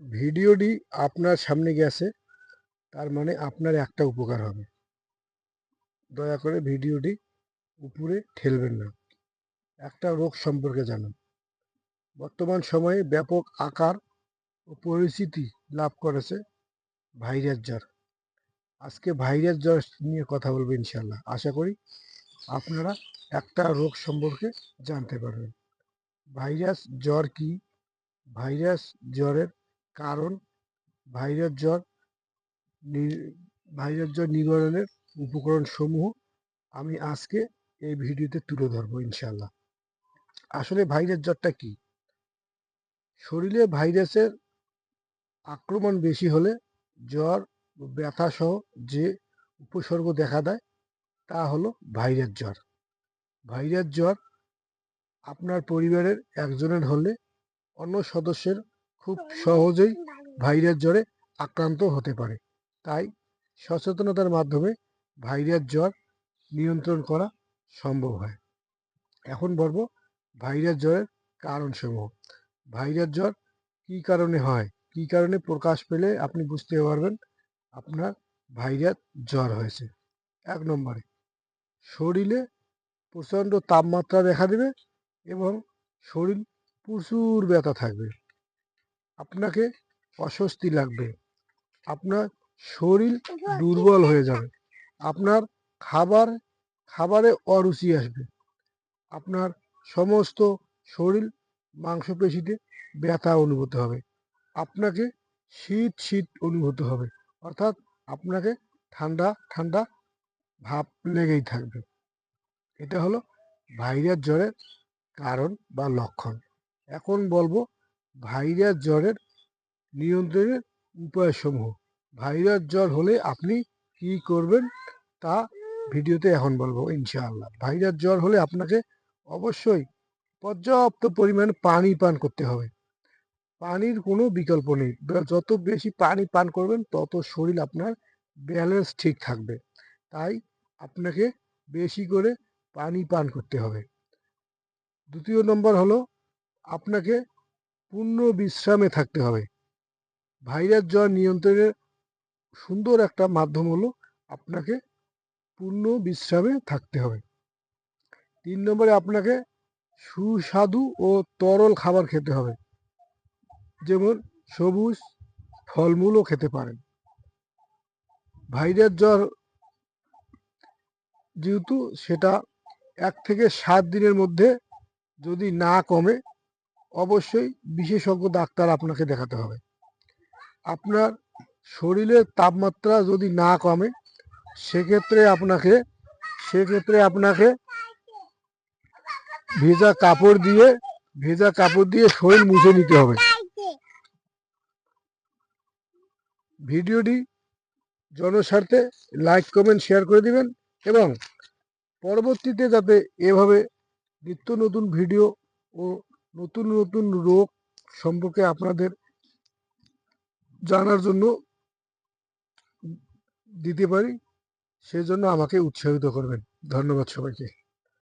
ভিডিওটি আপনার সামনে গেছে, তার মানে আপনার একটা উপকার হবে। দয়া করে ভিডিওটি উপরে ঠেলবেন না। একটা রোগ সম্পর্কে জানুন। বর্তমান সময়ে ব্যাপক আকার ও পরিচিতি লাভ করেছে ভাইরাস জ্বর। আজকে ভাইরাস জ্বর নিয়ে কথা বলবো ইনশাল্লাহ। আশা করি আপনারা একটা রোগ সম্পর্কে জানতে পারবেন। ভাইরাস জ্বর কি, ভাইরাস জ্বরের কারণ, ভাইরাস জ্বর ভাইরাস জ্বর নিবারণের উপকরণ সমূহ আমি আজকে এই ভিডিওতে তুলে ধরবো ইনশাল্লাহ। আসলে ভাইরাস জ্বরটা কি? শরীরে ভাইরাসের আক্রমণ বেশি হলে জ্বর ও ব্যথা সহ যে উপসর্গ দেখা দেয় তা হলো ভাইরাস জ্বর। ভাইরাস জ্বর আপনার পরিবারের একজনের হলে অন্য সদস্যের খুব সহজেই ভাইরাস জ্বরে আক্রান্ত হতে পারে। তাই সচেতনতার মাধ্যমে ভাইরাস জ্বর নিয়ন্ত্রণ করা সম্ভব হয়। এখন বলবো ভাইরাস জ্বরের কারণসমূহ। ভাইরাস জ্বর কী কারণে হয়, কী কারণে প্রকাশ পেলে আপনি বুঝতে পারবেন আপনার ভাইরাস জ্বর হয়েছে। ১ নম্বরে শরীরে প্রচণ্ড তাপমাত্রা দেখা দেবে এবং শরীর প্রচুর ব্যথা থাকবে। আপনাকে অস্বস্তি লাগবে, আপনার শরীর দুর্বল হয়ে যাবে, আপনার খাবারে অরুচি আসবে, আপনার সমস্ত শরীর মাংসপেশিতে ব্যথা অনুভূত হবে, আপনাকে শীত শীত অনুভূত হবে, অর্থাৎ আপনাকে ঠান্ডা ঠান্ডা ভাব লেগেই থাকবে। এটা হলো ভাইরাস জ্বরের কারণ বা লক্ষণ। এখন বলবো ভাইরাস জ্বরের নিয়ন্ত্রণের উপায়সমূহ। ভাইরাস জ্বর হলে আপনি কি করবেন তা ভিডিওতে এখন বলবো ইনশাআল্লাহ। ভাইরাস জ্বর হলে আপনাকে অবশ্যই পর্যাপ্ত পরিমাণে পানি পান করতে হবে। পানির কোনো বিকল্প নেই। যত বেশি পানি পান করবেন তত শরীর আপনার ব্যালেন্স ঠিক থাকবে। তাই আপনাকে বেশি করে পানি পান করতে হবে। ২য় নম্বর হলো আপনাকে পূর্ণ বিশ্রামে থাকতে হবে। ভাইরাস জ্বর নিয়ন্ত্রণের সুন্দর একটা মাধ্যম হলো আপনাকে পূর্ণ বিশ্রামে থাকতে হবে। ৩ নম্বরে আপনাকে সুস্বাদু ও তরল খাবার খেতে হবে, যেমন সবুজ ফলমূলও খেতে পারেন। ভাইরাস জ্বর যেহেতু সেটা ১ থেকে ৭ দিনের মধ্যে যদি না কমে অবশ্যই বিশেষজ্ঞ ডাক্তার আপনাকে দেখাতে হবে। আপনার শরীরের তাপমাত্রা যদি না কমে সেক্ষেত্রে আপনাকে ভেজা কাপড় দিয়ে শরীর মুছে নিতে হবে। ভিডিওটি জনস্বার্থে লাইক কমেন্ট শেয়ার করে দিবেন এবং পরবর্তীতে যাতে এভাবে নিত্য নতুন ভিডিও ও নতুন নতুন রোগ সম্পর্কে আপনাদের জানার জন্য দিতে পারি, সেজন্য আমাকে উৎসাহিত করবেন। ধন্যবাদ সবাইকে।